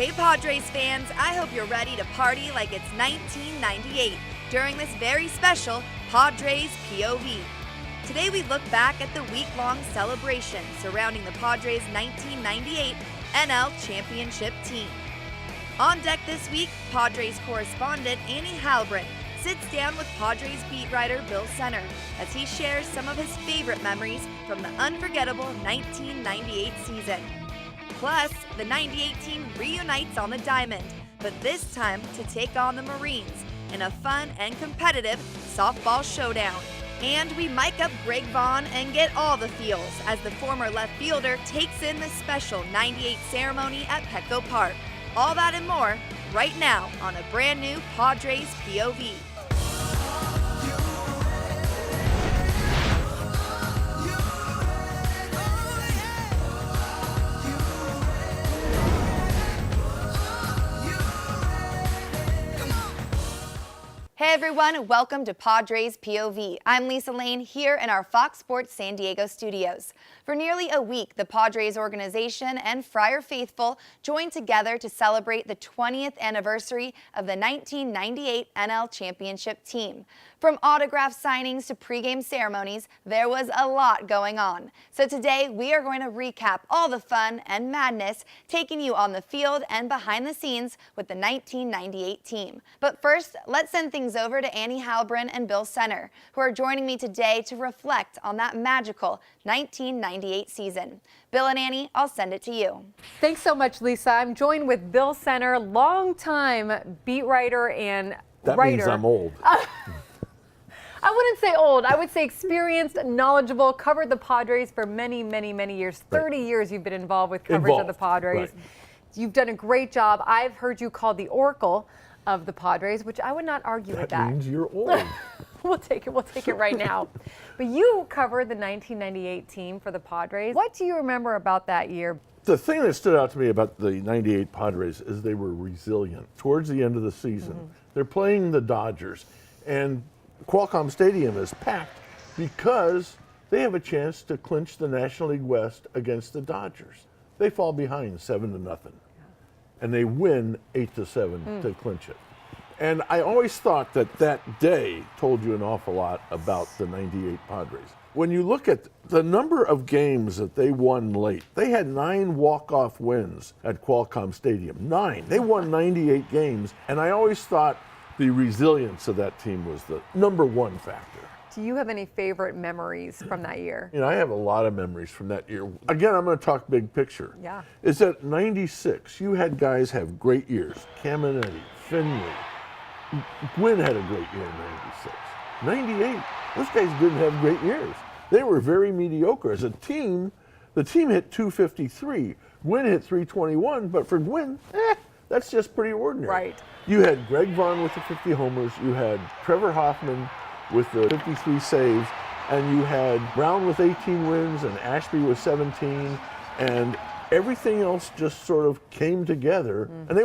Hey Padres fans, I hope you're ready to party like it's 1998 during this very special Padres POV. Today we look back at the week-long celebration surrounding the Padres' 1998 NL Championship team. On deck this week, Padres correspondent Annie Halbrin sits down with Padres beat writer Bill Center as he shares some of his favorite memories from the unforgettable 1998 season. Plus, the 98 team reunites on the diamond, but this time to take on the Marines in a fun and competitive softball showdown. And we mic up Greg Vaughn and get all the feels as the former left fielder takes in the special 98 ceremony at Petco Park. All that and more right now on a brand new Padres POV. Hey everyone, welcome to Padres POV. I'm Lisa Lane here in our Fox Sports San Diego studios. For nearly a week, the Padres organization and Friar Faithful joined together to celebrate the 20th anniversary of the 1998 NL Championship team. From autograph signings to pregame ceremonies, there was a lot going on. So today we are going to recap all the fun and madness, taking you on the field and behind the scenes with the 1998 team. But first, let's send things over to Annie Halbrin and Bill Center, who are joining me today to reflect on that magical 1998 season. Bill and Annie, I'll send it to you. Thanks so much, Lisa. I'm joined with Bill Center, longtime beat writer and that writer. That means I'm old. I wouldn't say old. I would say experienced, knowledgeable, covered the Padres for many, many, many years. 30 years you've been involved with coverage of the Padres. Right. You've done a great job. I've heard you called the Oracle of the Padres, which I would not argue with that. That means you're old. We'll take it right now. But you covered the 1998 team for the Padres. What do you remember about that year? The thing that stood out to me about the 98 Padres is they were resilient. Towards the end of the season, they're playing the Dodgers, and Qualcomm Stadium is packed because they have a chance to clinch the National League West against the Dodgers. They fall behind 7-0, and they win 8-7 to clinch it. And I always thought that that day told you an awful lot about the 98 Padres. When you look at the number of games that they won late, they had 9 walk-off wins at Qualcomm Stadium. 9. They won 98 games, and I always thought the resilience of that team was the number one factor. Do you have any favorite memories from that year? You know, I have a lot of memories from that year. Again, I'm going to talk big picture. Yeah. Is that 96, you had guys have great years. Caminetti, Finley. Gwynn had a great year in 96. 98, those guys didn't have great years. They were very mediocre. As a team, the team hit 253. Gwynn hit 321, but for Gwynn, that's just pretty ordinary. Right. You had Greg Vaughn with the 50 homers, you had Trevor Hoffman with the 53 saves, and you had Brown with 18 wins and Ashby with 17, and everything else just sort of came together, and they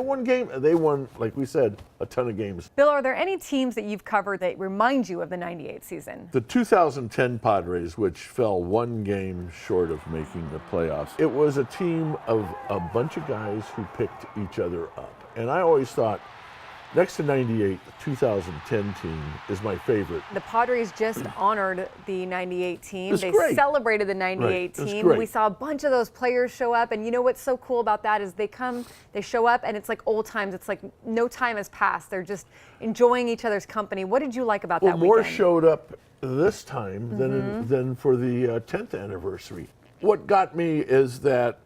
won, like we said, a ton of games. Bill, are there any teams that you've covered that remind you of the 98 season? The 2010 Padres, which fell one game short of making the playoffs, it was a team of a bunch of guys who picked each other up. And I always thought, next to 98, the 2010 team is my favorite. The Padres just honored the 98 team. It's they great. Celebrated the 98 team. Great. We saw a bunch of those players show up, and you know what's so cool about that is they show up, and it's like old times. It's like no time has passed. They're just enjoying each other's company. What did you like about that weekend? More showed up this time than for the 10th anniversary. What got me is that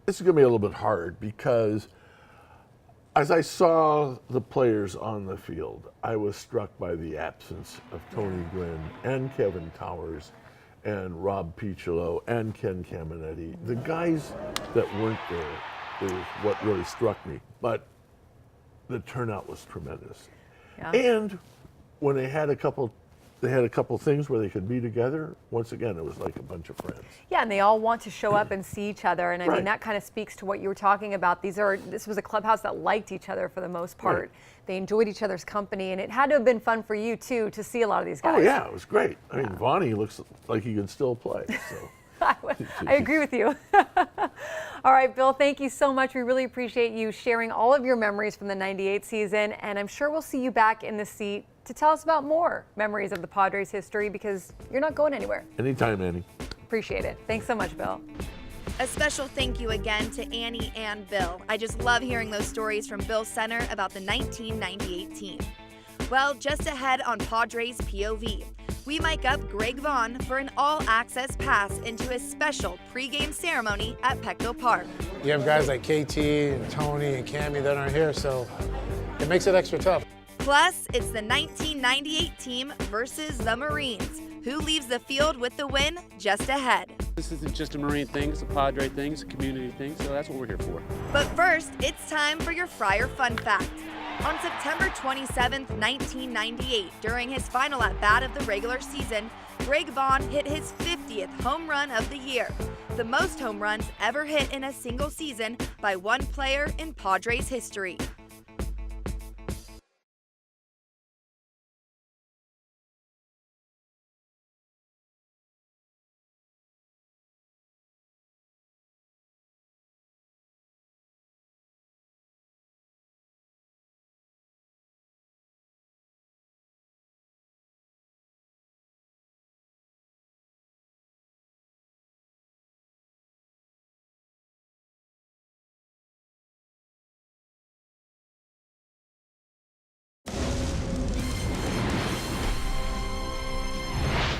this is going to be a little bit hard because as I saw the players on the field, I was struck by the absence of Tony Gwynn and Kevin Towers and Rob Piccolo and Ken Caminetti. The guys that weren't there is what really struck me. But the turnout was tremendous. Yeah. And when they had a couple things where they could be together. Once again, it was like a bunch of friends. Yeah, and they all want to show up and see each other. And I mean, Right. that kind of speaks to what you were talking about. This was a clubhouse that liked each other for the most part. Right. They enjoyed each other's company, and it had to have been fun for you too to see a lot of these guys. Oh yeah, it was great. I mean, Vonnie looks like he can still play. So I agree with you. All right, Bill, thank you so much. We really appreciate you sharing all of your memories from the '98 season, and I'm sure we'll see you back in the seat to tell us about more memories of the Padres history, because you're not going anywhere. Anytime, Annie. Appreciate it. Thanks so much, Bill. A special thank you again to Annie and Bill. I just love hearing those stories from Bill Center about the 1998 team. Well, just ahead on Padres POV, we mic up Greg Vaughn for an all-access pass into a special pregame ceremony at Petco Park. You have guys like KT and Tony and Cammy that aren't here, so it makes it extra tough. Plus, it's the 1998 team versus the Marines. Who leaves the field with the win just ahead. This isn't just a Marine thing, it's a Padre thing, it's a community thing, so that's what we're here for. But first, it's time for your Friar Fun Fact. On September 27th, 1998, during his final at-bat of the regular season, Greg Vaughn hit his 50th home run of the year, the most home runs ever hit in a single season by one player in Padres history.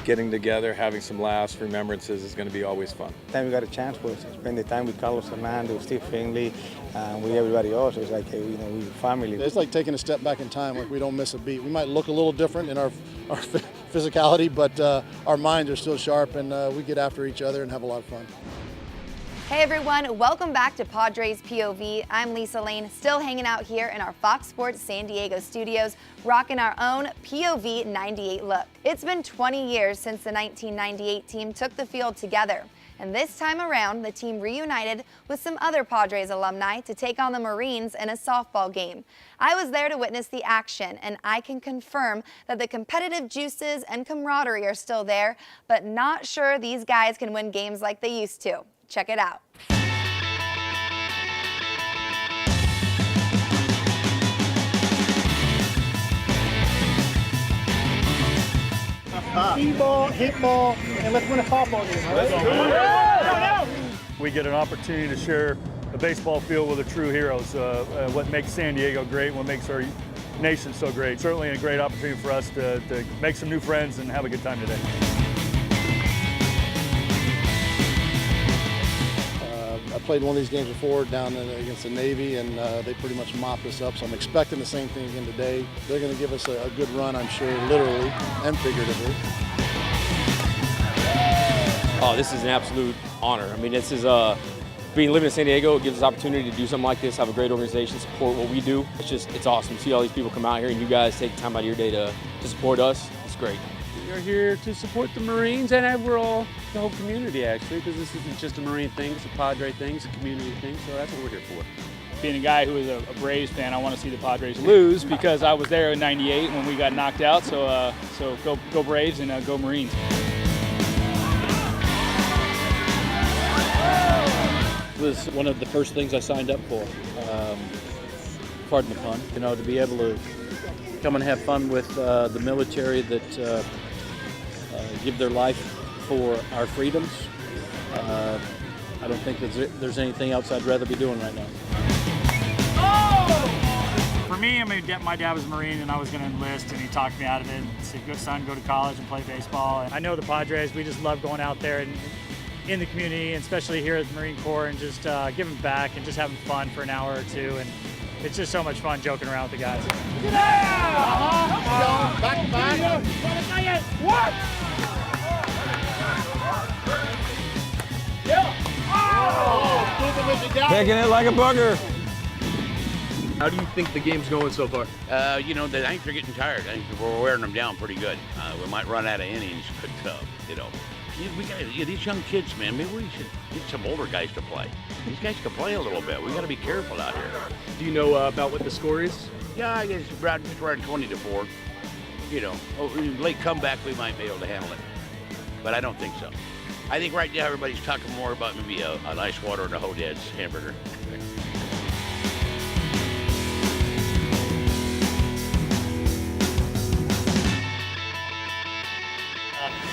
Getting together, having some laughs, remembrances is going to be always fun. Time we got a chance was to spend the time with Carlos Hernandez, Steve Finley, and with everybody else. It's like, we're family. It's like taking a step back in time. Like, we don't miss a beat. We might look a little different in our physicality, but our minds are still sharp, and we get after each other and have a lot of fun. Hey everyone, welcome back to Padres POV. I'm Lisa Lane, still hanging out here in our Fox Sports San Diego studios, rocking our own POV 98 look. It's been 20 years since the 1998 team took the field together. And this time around, the team reunited with some other Padres alumni to take on the Marines in a softball game. I was there to witness the action, and I can confirm that the competitive juices and camaraderie are still there, but not sure these guys can win games like they used to. Check it out. E-ball, hit ball, and let's win a softball game, all right? We get an opportunity to share the baseball field with the true heroes. What makes San Diego great, what makes our nation so great. Certainly a great opportunity for us to make some new friends and have a good time today. I played one of these games before down against the Navy, and they pretty much mopped us up, so I'm expecting the same thing again today. They're going to give us a good run, I'm sure, literally and figuratively. Oh, this is an absolute honor. I mean, this is living in San Diego, it gives us opportunity to do something like this, have a great organization, support what we do. It's awesome to see all these people come out here and you guys take time out of your day to support us. It's great. We're here to support the Marines and overall the whole community, actually, because this isn't just a Marine thing, it's a Padre thing, it's a community thing, so that's what we're here for. Being a guy who is a Braves fan, I want to see the Padres lose because I was there in '98 when we got knocked out, so go Braves and go Marines. It was one of the first things I signed up for, pardon the pun, to be able to come and have fun with the military that give their life for our freedoms. I don't think there's anything else I'd rather be doing right now. For me, my dad was a Marine and I was going to enlist, and he talked me out of it. He said, "Good son, go to college and play baseball." And I know the Padres, we just love going out there and in the community, and especially here at the Marine Corps, and just giving back and just having fun for an hour or two. And it's just so much fun joking around with the guys. Back. What? Taking it like a bugger. How do you think the game's going so far? I think they're getting tired. I think we're wearing them down pretty good. We might run out of innings, but we got these young kids, man. Maybe we should get some older guys to play. These guys can play a little bit. We got to be careful out here. Do you know about what the score is? Yeah, I guess just around 20-4. Late comeback, we might be able to handle it, but I don't think so. I think right now everybody's talking more about maybe an ice water and a Hodad's hamburger.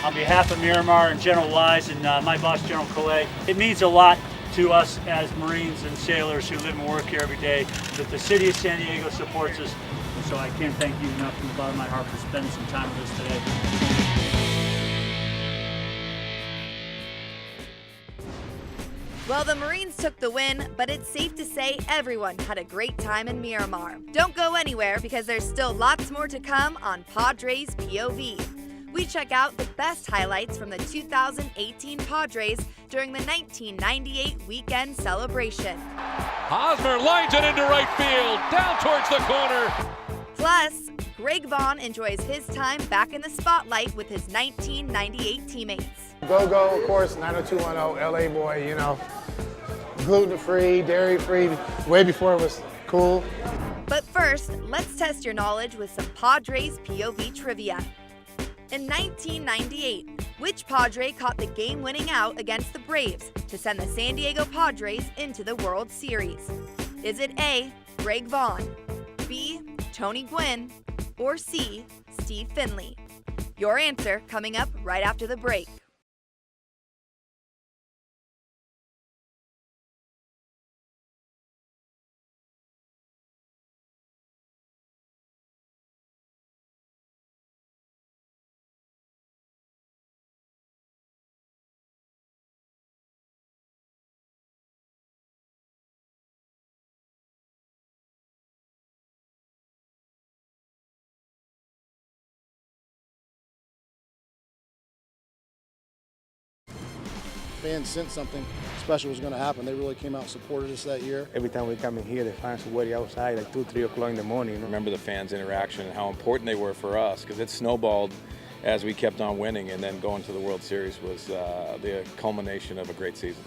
On behalf of Miramar and General Wise and my boss, General Collet, it means a lot to us as Marines and sailors who live and work here every day that the city of San Diego supports us. And so I can't thank you enough from the bottom of my heart for spending some time with us today. Well, the Marines took the win, but it's safe to say everyone had a great time in Miramar. Don't go anywhere because there's still lots more to come on Padres POV. We check out the best highlights from the 2018 Padres during the 1998 weekend celebration. Hosmer lines it into right field, down towards the corner. Plus, Greg Vaughn enjoys his time back in the spotlight with his 1998 teammates. Go, of course, 90210, LA boy, you know, gluten-free, dairy-free, way before it was cool. But first, let's test your knowledge with some Padres POV trivia. In 1998, which Padre caught the game-winning out against the Braves to send the San Diego Padres into the World Series? Is it A, Greg Vaughn, B, Tony Gwynn, or C, Steve Finley? Your answer coming up right after the break. Fans sensed something special was going to happen. They really came out and supported us that year. Every time we come in here, the fans are waiting outside like 2, 3 o'clock in the morning. Remember the fans' interaction and how important they were for us, because it snowballed as we kept on winning, and then going to the World Series was the culmination of a great season.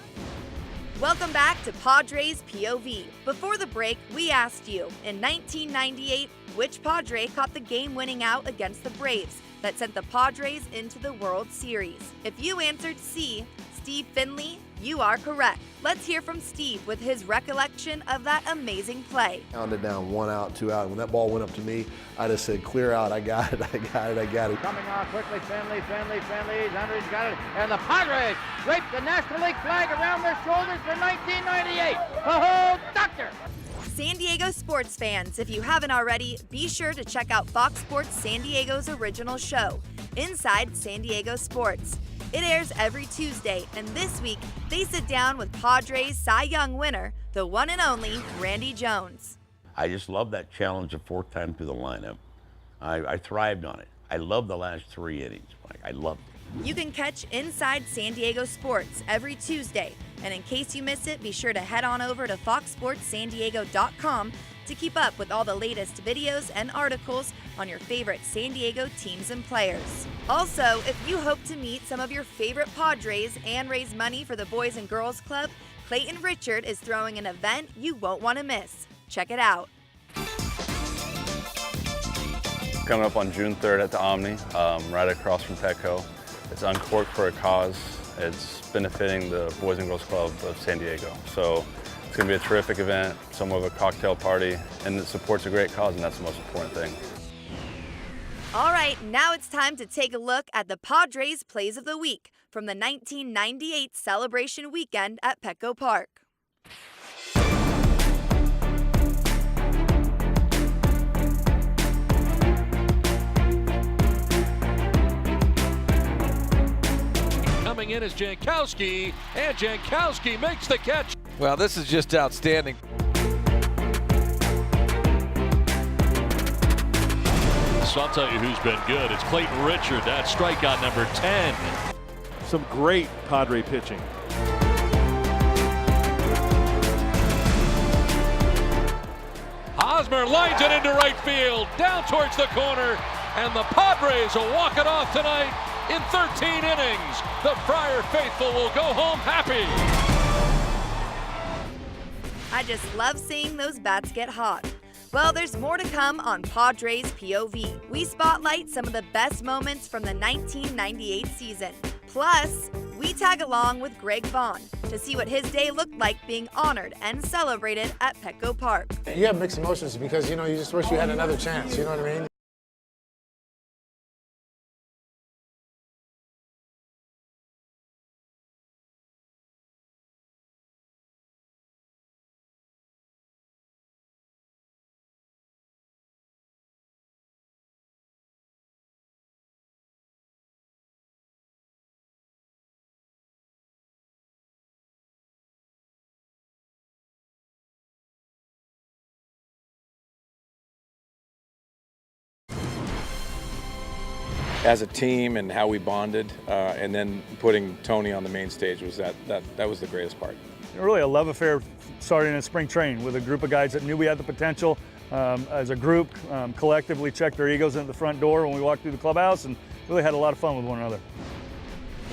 Welcome back to Padres POV. Before the break, we asked you, in 1998, which Padre caught the game-winning out against the Braves that sent the Padres into the World Series? If you answered C, Steve Finley, you are correct. Let's hear from Steve with his recollection of that amazing play. Pounded down 1 out, 2 out. When that ball went up to me, I just said, clear out. I got it. Coming on quickly, Finley, he's under, he's got it. And the Padres drape the National League flag around their shoulders for 1998. Ho-ho, doctor! San Diego sports fans, if you haven't already, be sure to check out Fox Sports San Diego's original show, Inside San Diego Sports. It airs every Tuesday, and this week they sit down with Padres Cy Young winner, the one and only Randy Jones. I just love that challenge of 4th time through the lineup. I thrived on it. I love the last 3 innings. I loved it. You can catch Inside San Diego Sports every Tuesday, and in case you miss it, be sure to head on over to foxsportssandiego.com to keep up with all the latest videos and articles on your favorite San Diego teams and players. Also, if you hope to meet some of your favorite Padres and raise money for the Boys and Girls Club, Clayton Richard is throwing an event you won't want to miss. Check it out. Coming up on June 3rd at the Omni, right across from Petco. It's Uncorked for a Cause. It's benefiting the Boys and Girls Club of San Diego. So it's going to be a terrific event, somewhat of a cocktail party, and it supports a great cause, and that's the most important thing. All right, now it's time to take a look at the Padres Plays of the Week from the 1998 celebration weekend at Petco Park. Coming in is Jankowski, and Jankowski makes the catch. Well, this is just outstanding. So I'll tell you who's been good. It's Clayton Richard. That's strikeout number 10. Some great Padre pitching. Hosmer lines it into right field, down towards the corner, and the Padres will walk it off tonight in 13 innings. The Friar faithful will go home happy. I just love seeing those bats get hot. Well, there's more to come on Padres POV. We spotlight some of the best moments from the 1998 season. Plus, we tag along with Greg Vaughn to see what his day looked like being honored and celebrated at Petco Park. You have mixed emotions because, you just wish you had another chance, you know what I mean? As a team and how we bonded, and then putting Tony on the main stage was that was the greatest part. Really a love affair starting in spring training with a group of guys that knew we had the potential. As a group, collectively checked their egos in the front door when we walked through the clubhouse and really had a lot of fun with one another.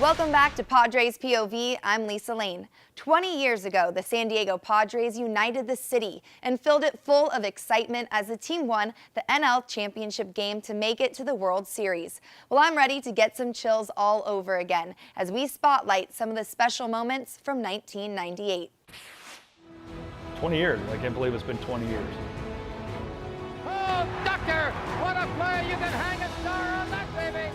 Welcome back to Padres POV. I'm Lisa Lane. 20 years ago, the San Diego Padres united the city and filled it full of excitement as the team won the NL Championship game to make it to the World Series. Well, I'm ready to get some chills all over again as we spotlight some of the special moments from 1998. 20 years. I can't believe it's been 20 years. Oh, Doctor, what a play. You can hang a star on that, baby.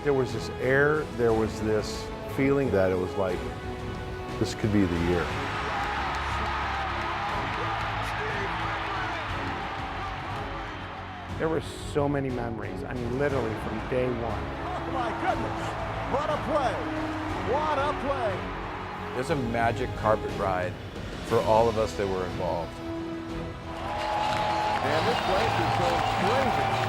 There was this air, there was this feeling that it was like, this could be the year. There were so many memories. I mean, literally from day one. Oh my goodness, what a play, what a play. There's a magic carpet ride for all of us that were involved. And this place is going crazy.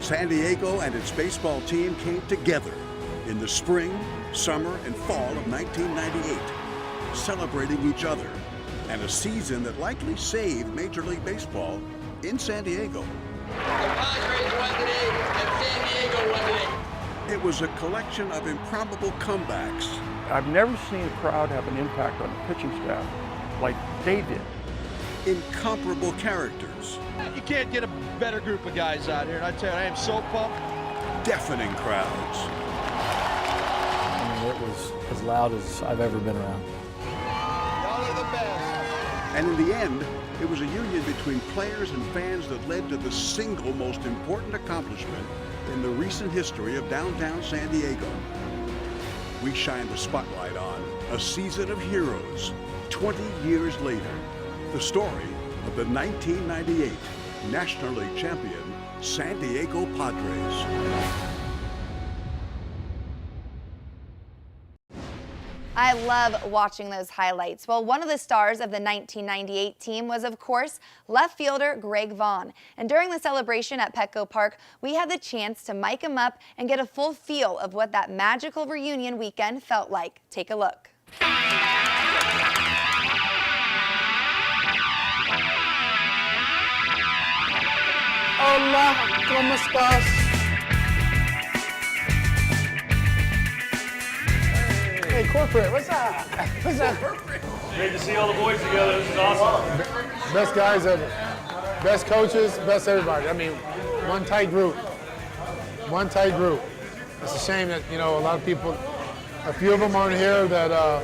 San Diego and its baseball team came together in the spring, summer, and fall of 1998, celebrating each other and a season that likely saved Major League Baseball in San Diego. The Padres won today, and San Diego won today. It was a collection of improbable comebacks. I've never seen a crowd have an impact on the pitching staff like they did. Incomparable characters. You can't get a better group of guys out here, and I tell you, I am so pumped. Deafening crowds. I mean, it was as loud as I've ever been around. Y'all are the best. And in the end, it was a union between players and fans that led to the single most important accomplishment in the recent history of downtown San Diego. We shine the spotlight on a season of heroes 20 years later. The story of the 1998 National League champion San Diego Padres. I love watching those highlights. Well, one of the stars of the 1998 team was, of course, left fielder Greg Vaughn. And during the celebration at Petco Park, we had the chance to mic him up and get a full feel of what that magical reunion weekend felt like. Take a look. Hola, ¿cómo estás? Hey, corporate, what's up? What's up? Great to see all the boys together. This is awesome. Best guys ever. Best coaches, best everybody. I mean, one tight group. One tight group. It's a shame that, a lot of people, a few of them aren't here that, I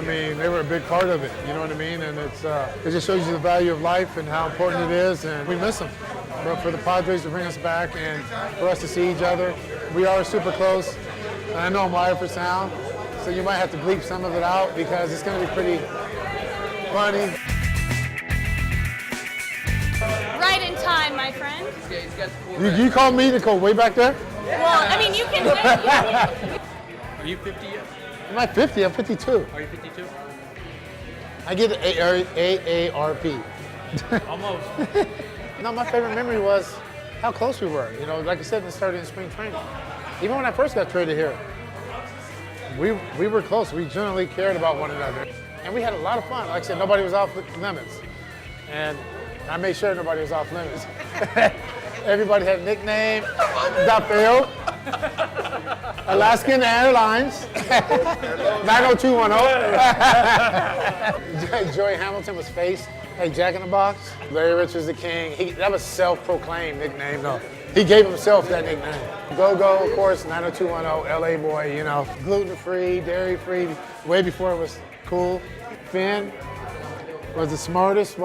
mean, they were a big part of it, you know what I mean? And it just shows you the value of life and how important it is, and we miss them. But for the Padres to bring us back and for us to see each other, we are super close. And I know I'm wired for sound, so you might have to bleep some of it out because it's going to be pretty funny. Right in time, my friend. You called me to go way back there? Well, I mean, you can say Are you 50 yet? Am I 50? I'm 52. Are you 52? I get the AARP. Almost. No, my favorite memory was how close we were. Like I said, it started in spring training. Even when I first got traded here, we were close. We generally cared about one another. And we had a lot of fun. Like I said, nobody was off limits. And I made sure nobody was off limits. Everybody had a nickname. Dapeo. Alaskan Airlines. 90210. Joey Hamilton was Face. Hey, Jack in the Box. Larry Rich was the king. That was self-proclaimed nickname, though. He gave himself that nickname. Go-Go, of course, 90210, LA boy, you know. Gluten-free, dairy-free, way before it was cool. Finn was the smartest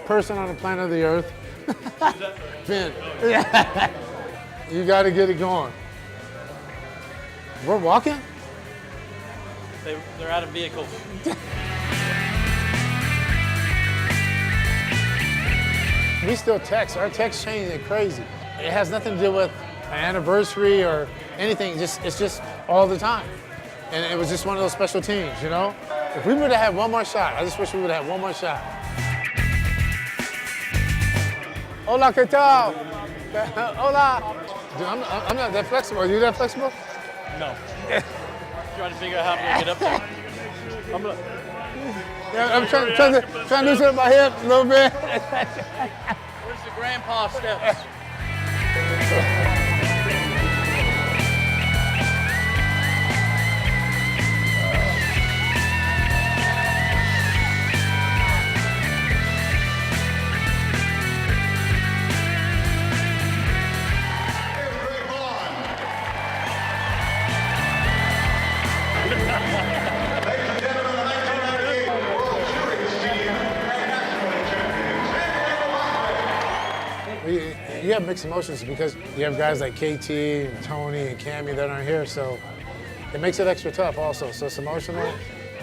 person on the planet of the earth. Finn. You got to get it going. We're walking? They're out of vehicles. We still text. Our text chain is crazy. It has nothing to do with an anniversary or anything. It's just all the time. And it was just one of those special teams, you know? If we would have had one more shot, I just wish we would have had one more shot. Hola, ¿qué tal? Hola. Dude, I'm not that flexible. Are you that flexible? No. Trying to figure out how I'm going to get up there. I'm trying to loosen up my hip a little bit. Where's the grandpa steps? You have mixed emotions because you have guys like KT and Tony and Cammy that aren't here, so it makes it extra tough also. So it's emotional.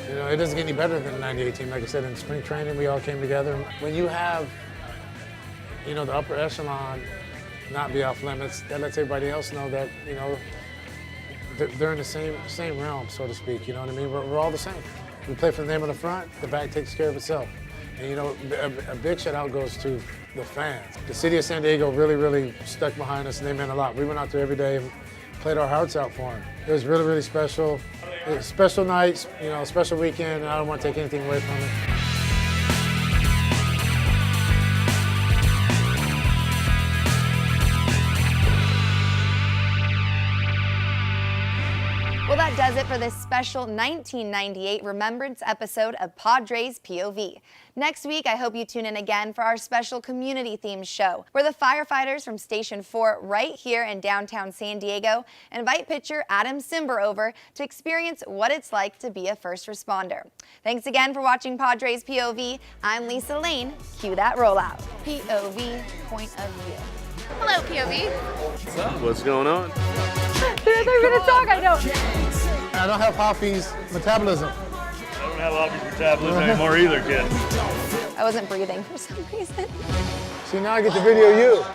You know, it doesn't get any better than the 98 team. Like I said, in spring training, we all came together. When you have, you know, the upper echelon not be off limits, that lets everybody else know that, you know, they're in the same realm, so to speak. You know what I mean? We're all the same. We play for the name on the front, the back takes care of itself. And, you know, a big shout out goes to the fans. The city of San Diego really, really stuck behind us, and they meant a lot. We went out there every day and played our hearts out for them. It was really, really special. It was special nights, you know, special weekend, and I don't want to take anything away from it. Well, that does it for this special 1998 Remembrance episode of Padres POV. Next week, I hope you tune in again for our special community-themed show, where the firefighters from Station 4 right here in downtown San Diego invite pitcher Adam Cimber over to experience what it's like to be a first responder. Thanks again for watching Padres POV. I'm Lisa Lane. Cue that rollout. POV, point of view. Hello, POV. What's up? What's going on? They're going to talk, I don't. I don't have Hoppy's metabolism. I don't have Hoppy's metabolism anymore either, kid. I wasn't breathing for some reason. See, now I get to video you.